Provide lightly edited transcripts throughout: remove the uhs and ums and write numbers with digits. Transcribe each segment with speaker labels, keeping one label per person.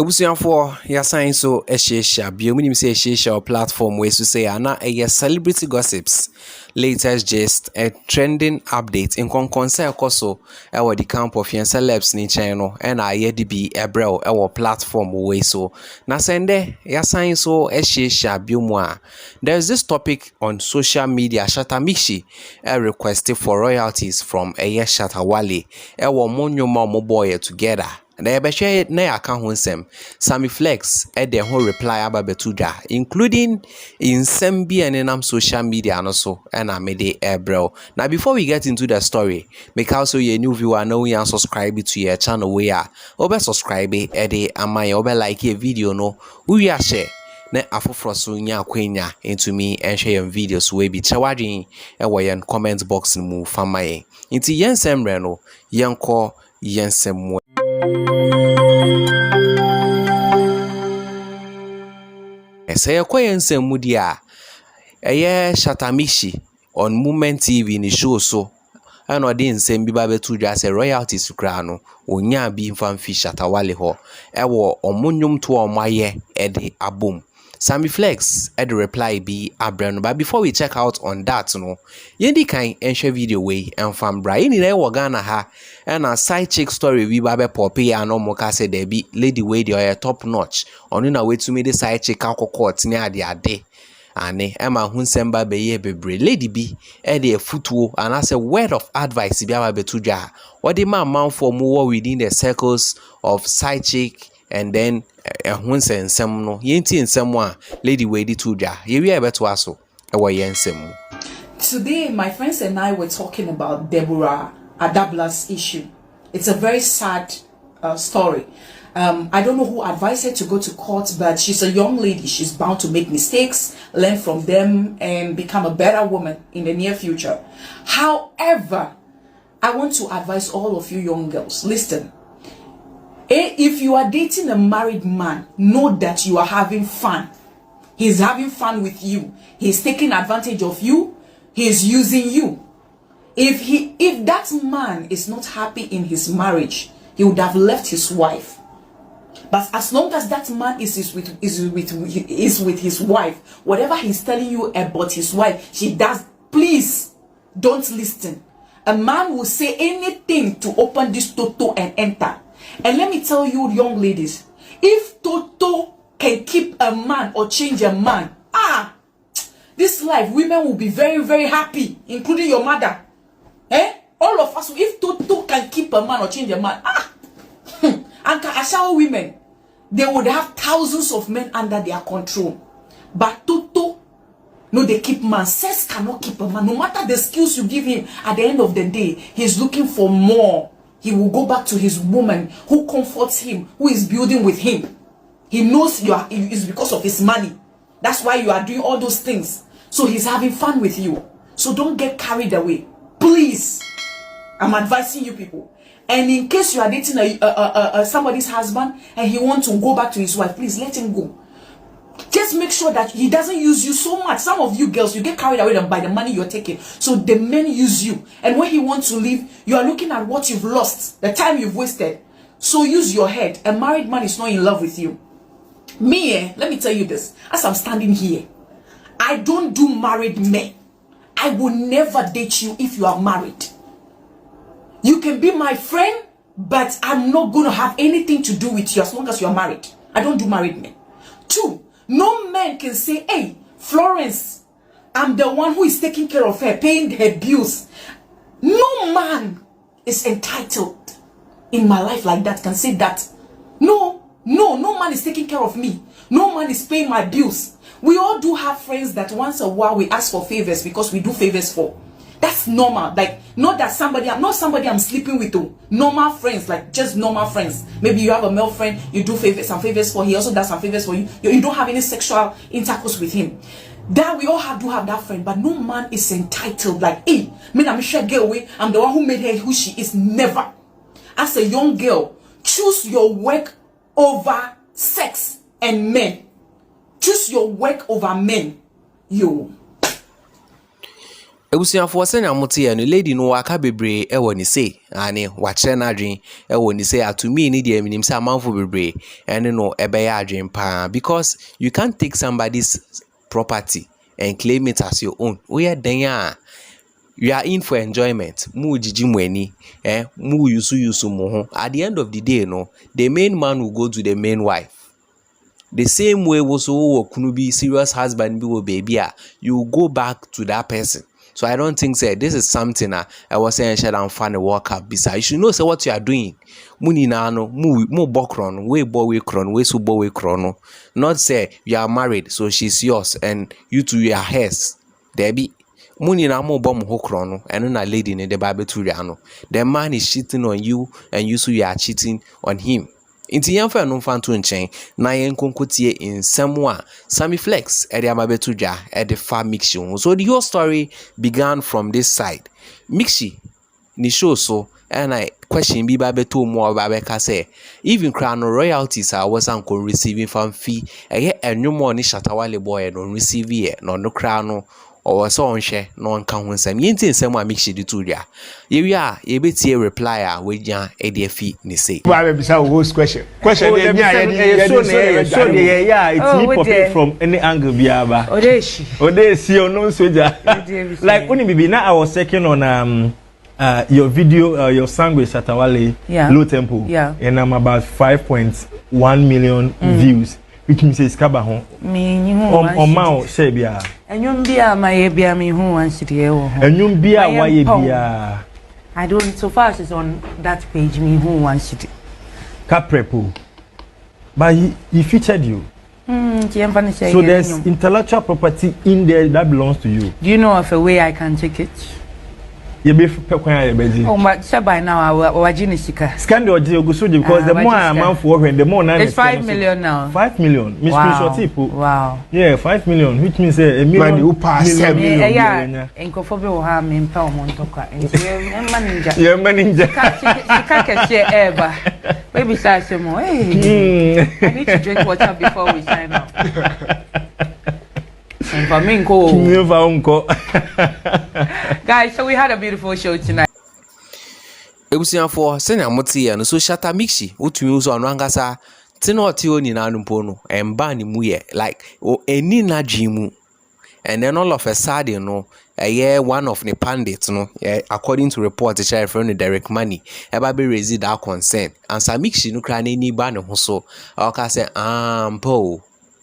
Speaker 1: Abusuafo ya sign so ehyehyia biomunim say ehyehyia platform we so say ana celebrity gossips, latest gist, a trending update in concern koso e the camp of yan celebs ni chen no e na aye de bi ebrel e platform we so na sende ya sign so ehyehyia biomu a. There's this topic on social media. Shatta Michy requested for royalties from Shatta Wale monyo mo boy together. Na ebehwe na aka ho nsem Sammy Flex the whole reply about betuda, including in Sammy and social media no so and I made it bro. Now before we get into the story, make also your new viewer know you subscribe to your channel where obe subscribe ede amay obe like a video no we are share na afoforo so nya kwenya into me and share your videos we be chawadin e wo yen comment box mu famaye inti yensem re no yenko yensem. Say yensem mu dia Shatta Michy on Moment TV ni show so and odi nsem bi ba betu dwa say royalties kra no onya bi mfam fi Shatta Wale ho wo omonyum to omaye ede abom. Sammy Flex the reply be abrano. But before we check out on that no yendi kan enhwe video we enfam bra yini na wo Ghana ha and a side chick story we ba be poppy and no mo ka say there be lady we dey top notch onu na we to me the side chick akokot ni ade ane ema hunsemba be ye bebre lady bi dey futuo and as a word of advice bi aba betudwa what the man for more within the circles of side chick and then nsem no yenti nsem a lady we di tudwa ye wi ebeto aso e wo yensem.
Speaker 2: Today my friends and I were talking about Deborah Adabla's issue. It's a very sad story. I don't know who advised her to go to court, but she's a young lady. She's bound to make mistakes, learn from them, and become a better woman in the near future. However, I want to advise all of you young girls, listen. If you are dating a married man, know that you are having fun. He's having fun with you. He's taking advantage of you. He's using you. If that man is not happy in his marriage, he would have left his wife. But as long as that man is with his wife, whatever he's telling you about his wife, she does. Please don't listen. A man will say anything to open this toto and enter. And let me tell you, young ladies, if toto can keep a man or change a man, this life, women will be very, very happy, including your mother. All of us, if toto can keep a man or change a man, and Ashawo women, they would have thousands of men under their control. But toto, no, they keep man. Sex cannot keep a man. No matter the skills you give him, at the end of the day, he's looking for more. He will go back to his woman who comforts him, who is building with him. He knows it's because of his money. That's why you are doing all those things. So he's having fun with you. So don't get carried away. Please. I'm advising you people. And in case you are dating somebody's husband and he wants to go back to his wife, please let him go. Just make sure that he doesn't use you so much. Some of you girls, you get carried away by the money you're taking. So the men use you. And when he wants to leave, you are looking at what you've lost, the time you've wasted. So use your head. A married man is not in love with you. Me, let me tell you this. As I'm standing here, I don't do married men. I will never date you if you are married. You can be my friend, but I'm not going to have anything to do with you as long as you are married. I don't do married men. 2, no man can say, hey, Florence, I'm the one who is taking care of her, paying her bills. No man is entitled in my life like that can say that. No man is taking care of me. No man is paying my bills. We all do have friends that once a while we ask for favors because we do favors for. That's normal. Like, not somebody I'm sleeping with. Normal friends, like just normal friends. Maybe you have a male friend, you do some favors for. He also does some favors for you. You don't have any sexual intercourse with him. That we all do have that friend, but no man is entitled. Like, hey, I'm sure get away. I'm the one who made her who she is. Never. As a young girl, choose your work over sex and men. Choose your work over men. You.
Speaker 1: ebusuafoɔ sɛ na mote yɛ no lady no waka bebree ɛwɔ ne sei ane wakyerɛ n'adwen ɛwɔ ne sei atumi ne deɛ minim sɛ amanfo bebree ɛne no ɛbɛyɛ adwen paa because you can't take somebody's property and claim it as your own. Woyɛ den a you are in for enjoyment. Mu jiji mu ani, mu yusu mu ho. At the end of the day, no, the main man will go to the main wife. The same way was kunu be serious husband be or baby, you will go back to that person. So I don't think say this is something I was saying shall and find a work up beside. You should know say what you are doing. Muni nano mu bokron, we bo we kron, we subo we krono. Not say you are married, so she's yours and you two are hers. Debbie. Muni na mo bom ho krono and na lady in the Bible to riano. The man is cheating on you and you so you are cheating on him. Inti yamfa no fanto nchen na yen konkotie in semwa Sammy Flex e de amabetu dwa e de fa Michy. So the whole story began from this side. Michy ni show so and I question bi ba beto mo ba be ka say even crown royalties are was anko receiving fan fee e enwumo ni Shatta Wale boy no receive e no crown or so on share no one can win some yintin some Michy di to dia ye a ye betie reply a we jan e de fi ni say
Speaker 3: why be say host question dey me so yeah it's hip hop from any angle biaba odeshi ono soja like only bibi now I was checking on your video your song with Shatta Wale low tempo and I'm about 5.1 million views which means it's kaba ho
Speaker 4: me hu
Speaker 3: on ma say bia
Speaker 4: enwum bia ma ye bia me hu wan shiri e wo ho
Speaker 3: enwum bia wa ye bia
Speaker 4: I don't so far as it's on that page me hu wan shiri
Speaker 3: Caprepo but he featured you so there's intellectual property in there that belongs to you.
Speaker 4: Do you know of a way I can take it?
Speaker 3: You be kwan ya beji.
Speaker 4: Oh, but by now our sika.
Speaker 3: Scandal ogusoji because the more amount for when the more
Speaker 4: it's 5 million now.
Speaker 3: 5 million. Miss people.
Speaker 4: Wow.
Speaker 3: Yeah, 5 million, which means a million.
Speaker 2: Who pass 7 million.
Speaker 4: Yeah, enkofobe wo ha me mpa o montoka. Manager.
Speaker 3: Yeah, manager.
Speaker 4: Sika kese eba. Baby say mo. Hey. I need to drink water before we sign off. Guys, so we had a beautiful show tonight.
Speaker 1: Ebusuafoɔ sɛ na mote ya no so Shatta Michy otumi uso anu angasa tino otio ni na anumpo no emba ni mu ye like eni na dwimu and then all of a sudden no one of the pundits no according to report the sheriff from the direct money eba be raise that concern and Sammy Michy no kra na ni ba ne ho so aka say mpo.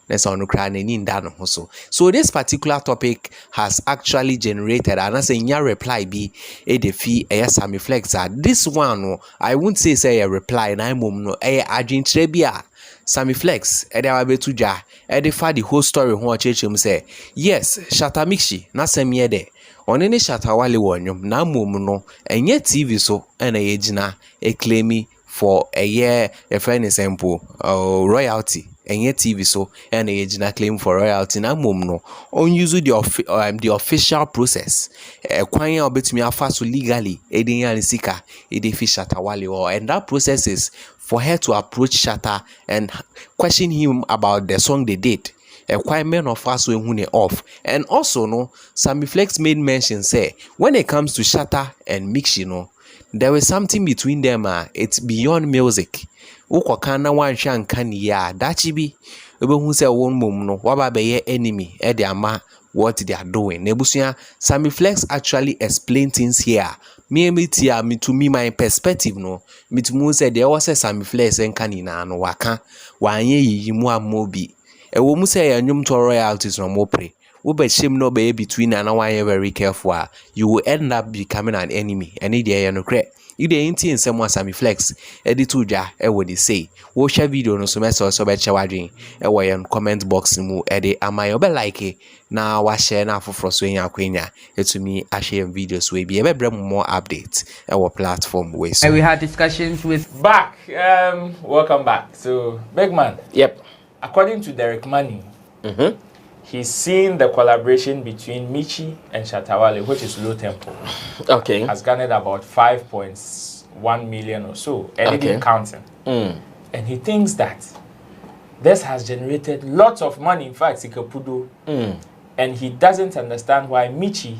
Speaker 1: So this particular topic has actually generated and as a new reply be a defi a Sammy Flex. This one I won't say a reply na mum no trebia Sammy Flex edawabetuja edifa the whole story ho chechum say yes Shatta Michy na semye de onene Shatta Wale wonyum na mum no enye TV so ena yegina e claim for a year a friend example royalty enye TV so and a claim for royalty na mum no on use the official process kwan ya obetumi afa so legally edin ya sika edefi Shatta Wale or and that process is for her to approach Shatta and question him about the song they did quite men of us when off. And also no Sammy Flex made mention say when it comes to Shatta and Michy no there was something between them it's beyond music. Ukokana wan shan kan ya dachi bi obehu say won mum no waba be enemy e de ama what they are doing. Nebusia Sammy Flex actually explain things here. Me to me my perspective no me to mu say there was a Sammy Flex en kanina no waka wanye yimu amobi e wo mu say enwum to royalties no mo pre wo be shame no be between and one very careful you will end up becoming an enemy and it dey no cre you dey inti in some Sammy Flex editor ja e wo dey say wo share video no so message so be chewadwen e wo yan comment box mu e dey amayo be like na wa share na afoforo so nya akwenya etumi a share videos we be e be bring more updates e wo platform we so
Speaker 4: we had discussions with
Speaker 5: back welcome back. So big man,
Speaker 1: yep,
Speaker 5: according to Derek Money, he's seen the collaboration between Michy and Shatta Wale, which is low tempo.
Speaker 1: Okay.
Speaker 5: Has garnered about 5.1 million or so, and it is counting. And he thinks that this has generated lots of money. In fact, Sikapudo. And he doesn't understand why Michy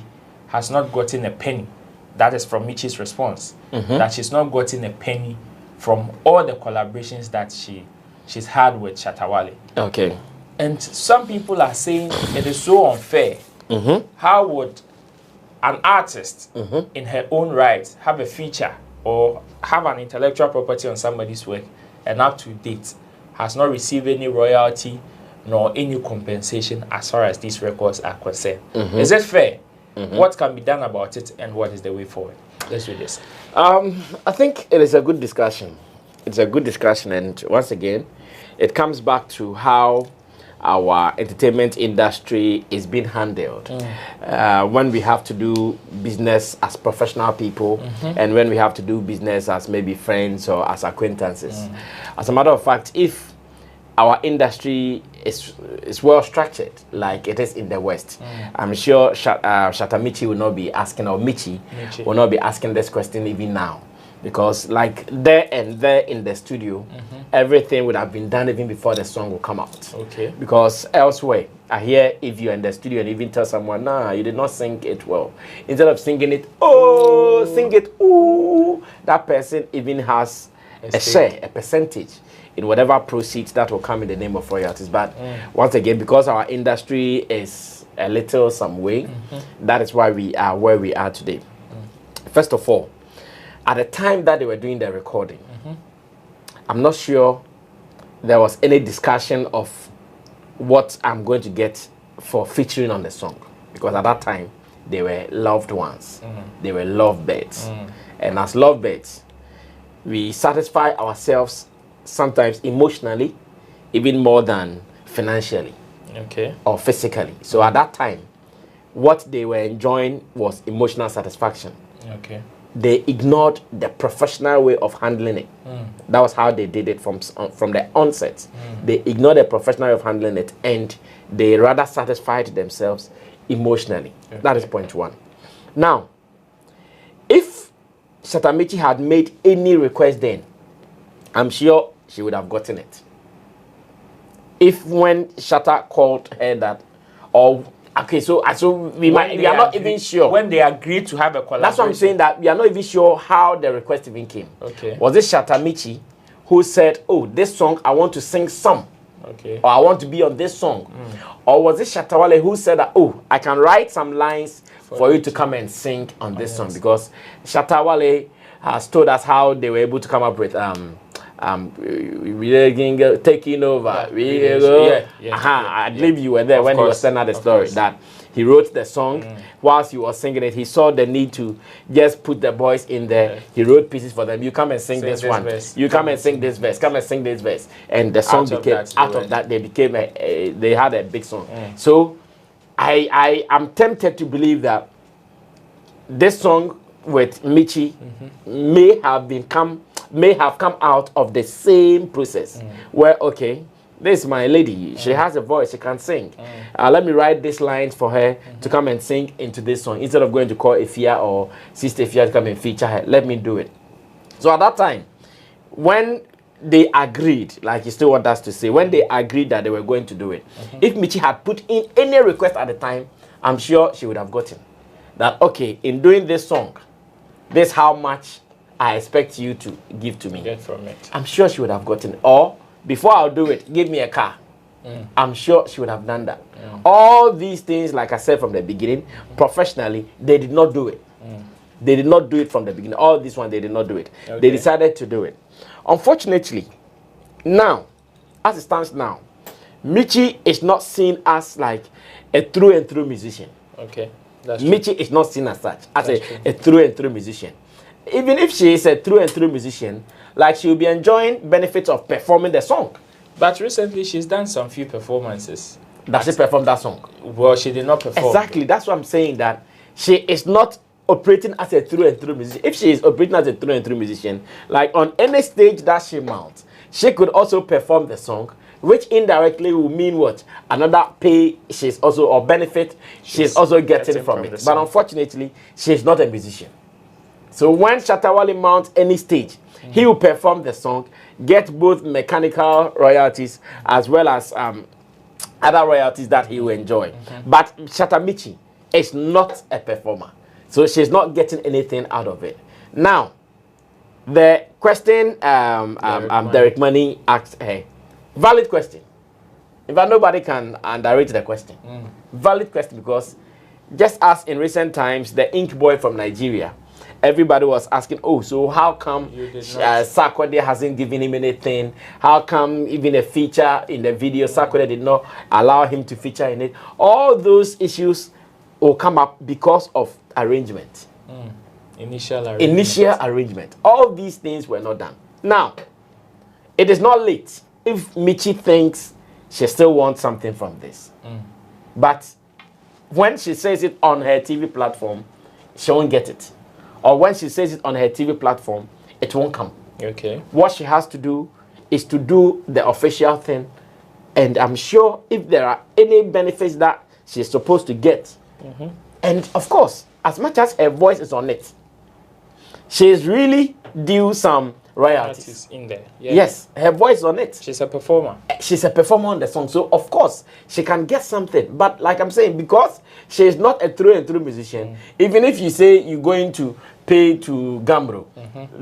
Speaker 5: has not gotten a penny. That is from Michy's response. That she's not gotten a penny from all the collaborations that she's had with Shatta Wale.
Speaker 6: Okay.
Speaker 5: And some people are saying it is so unfair. How would an artist in her own right have a feature or have an intellectual property on somebody's work and up to date has not received any royalty nor any compensation as far as these records are concerned? Is it fair? What can be done about it, and what is the way forward? Let's do this.
Speaker 6: I think it is a good discussion. It's a good discussion, and once again, it comes back to how our entertainment industry is being handled. When we have to do business as professional people, and when we have to do business as maybe friends or as acquaintances. As a matter of fact, if our industry is well structured like it is in the West, I'm sure Shatta Michy will not be asking, or Michy will not be asking this question even now, because like there and there in the studio, everything would have been done even before the song will come out.
Speaker 5: Okay.
Speaker 6: Because elsewhere, I hear if you're in the studio and even tell someone, nah, you did not sing it well, instead of singing it, oh, sing it, ooh, that person even has a share, a percentage in whatever proceeds that will come in the name of royalties. But once again, because our industry is a little some way, that is why we are where we are today. First of all, at the time that they were doing the recording, I'm not sure there was any discussion of what I'm going to get for featuring on the song, because at that time they were loved ones, they were lovebirds, and as lovebirds, we satisfy ourselves sometimes emotionally, even more than financially, or physically. So at that time, what they were enjoying was emotional satisfaction. They ignored the professional way of handling it. That was how they did it from the onset. They ignored the professional way of handling it, and they rather satisfied themselves emotionally. That is point one. Now, if Shatta Michy had made any request then, I'm sure she would have gotten it. If when Shatta called her that, or okay, so we are not even sure
Speaker 5: when they agreed to have a collaboration.
Speaker 6: That's what I'm saying, that we are not even sure how the request even came. Was it Shatta Michy who said, "Oh, this song I want to sing some," or "I want to be on this song," or was it Shatta Wale who said that, "Oh, I can write some lines for you to come and sing on this song"? Because Shatta Wale has told us how they were able to come up with taking over. I believe you were there when he was telling the story that he wrote the song whilst he was singing it. He saw the need to just put the boys in there. He wrote pieces for them. You come and sing this one. Verse. You come and sing this verse. Come and sing this verse. And the song became out of that. They became they had a big song. So I am tempted to believe that this song with Michy may have come out of the same process where, okay, this is my lady, she has a voice, she can sing. Let me write these lines for her to come and sing into this song, instead of going to call Efia or Sister Efia to come and feature her. Let me do it. So at that time, when they agreed, like you still want us to say, when they agreed that they were going to do it, if Michy had put in any request at the time, I'm sure she would have gotten that, okay, in doing this song, this is how much I expect you to give to me.
Speaker 5: Get from it.
Speaker 6: I'm sure she would have gotten it. Or, before I'll do it, give me a car. I'm sure she would have done that. All these things, like I said from the beginning, professionally, they did not do it. They did not do it from the beginning. All this one, they did not do it. They decided to do it. Unfortunately, now, as it stands now, Michy is not seen as like a through and through musician. Michy is not seen as such, as a through and through musician. Even if she is a through and through musician, like she will be enjoying benefits of performing the song.
Speaker 5: But recently she's done some few performances.
Speaker 6: Does she perform that song?
Speaker 5: Well, she did not perform.
Speaker 6: Exactly, that's what I'm saying, that she is not operating as a through and through musician. If she is operating as a through and through musician, like on any stage that she mounts, she could also perform the song, which indirectly will mean what? Another pay she's also, or benefit she's also getting from it. But unfortunately, she's not a musician. So when Shatta Wale mounts any stage, he will perform the song, get both mechanical royalties as well as other royalties that he will enjoy. But Shatta Michy, is not a performer. So she's not getting anything out of it. Now, the question Derek Money asked her, valid question. In fact, nobody can underrate the question. Valid question, because just as in recent times, the Ink Boy from Nigeria, everybody was asking, oh, so how come Sarkodie hasn't given him anything? How come even a feature in the video, Sarkodie did not allow him to feature in it? All those issues will come up because of arrangement.
Speaker 5: Initial
Speaker 6: arrangement. All these things were not done. Now, it is not late if Michy thinks she still wants something from this. But when she says it on her TV platform, she won't get it. Or when she says it on her TV platform, it won't come.
Speaker 5: Okay.
Speaker 6: What she has to do is to do the official thing. And I'm sure if there are any benefits that she's supposed to get, and of course, as much as her voice is on it, she's really due some royalties
Speaker 5: in there.
Speaker 6: Yes, her voice is on it.
Speaker 5: She's a performer.
Speaker 6: She's a performer on the song, so of course she can get something. But like I'm saying, because she is not a through and through musician, even if you say you're going to pay to Gambro,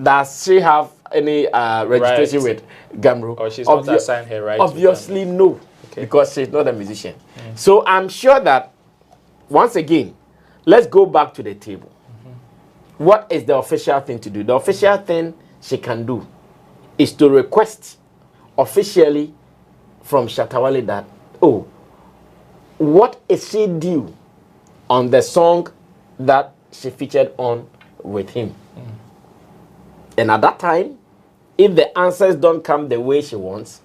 Speaker 6: does she have any registration with Gambro?
Speaker 5: Or she's not assigned her rights?
Speaker 6: Obviously no, because she's not a musician. So I'm sure that once again, let's go back to the table. What is the official thing to do? The official thing she can do is to request officially from Shatta Wale that, oh, what is she due on the song that she featured on with him? And at that time, if the answers don't come the way she wants,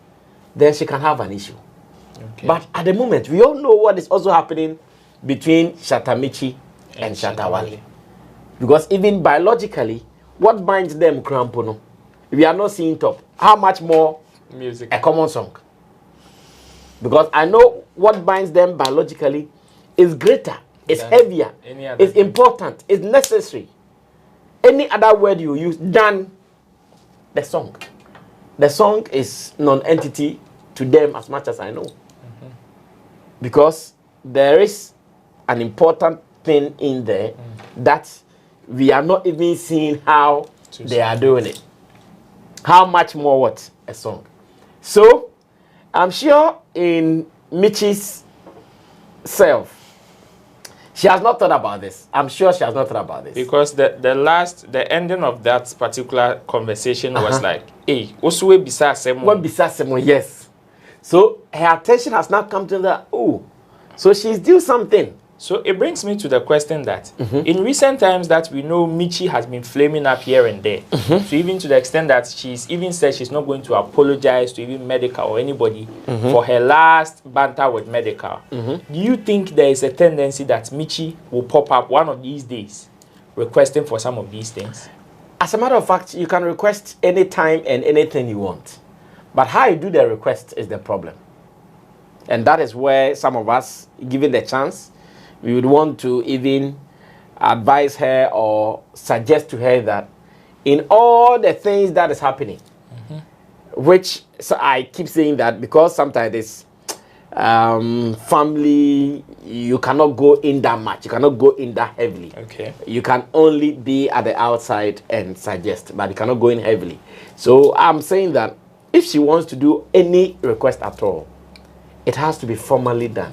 Speaker 6: then she can have an issue. But at the moment, we all know what is also happening between Shatta Michy and Shatta Wale. Because even biologically, what binds them, Krampono? We are not seeing top. How much more
Speaker 5: music?
Speaker 6: A common song. Because I know what binds them biologically is greater, is heavier, is important, is necessary. Any other word you use than the song. The song is non-entity to them as much as I know. Because there is an important thing in there that we are not even seeing how they are doing it. How much more what? A song. So, I'm sure in Michy's self, she has not thought about this. I'm sure she has not thought about this.
Speaker 5: Because the ending of that particular conversation was like, hey, Oswe bisa semo.
Speaker 6: What bisa semo, yes. So, her attention has now come to that, oh, so she's due something.
Speaker 5: So it brings me to the question that in recent times that we know Michy has been flaming up here and there. So even to the extent that she's even said she's not going to apologize to even Medical or anybody for her last banter with Medical. Do you think there is a tendency that Michy will pop up one of these days requesting for some of these things?
Speaker 6: As a matter of fact, you can request anytime and anything you want. But how you do the request is the problem. And that is where some of us, given the chance, we would want to even advise her or suggest to her that in all the things that is happening, which so I keep saying that because sometimes it's family, you cannot go in that much, you cannot go in that heavily. You can only be at the outside and suggest, but you cannot go in heavily. So I'm saying that if she wants to do any request at all, it has to be formally done.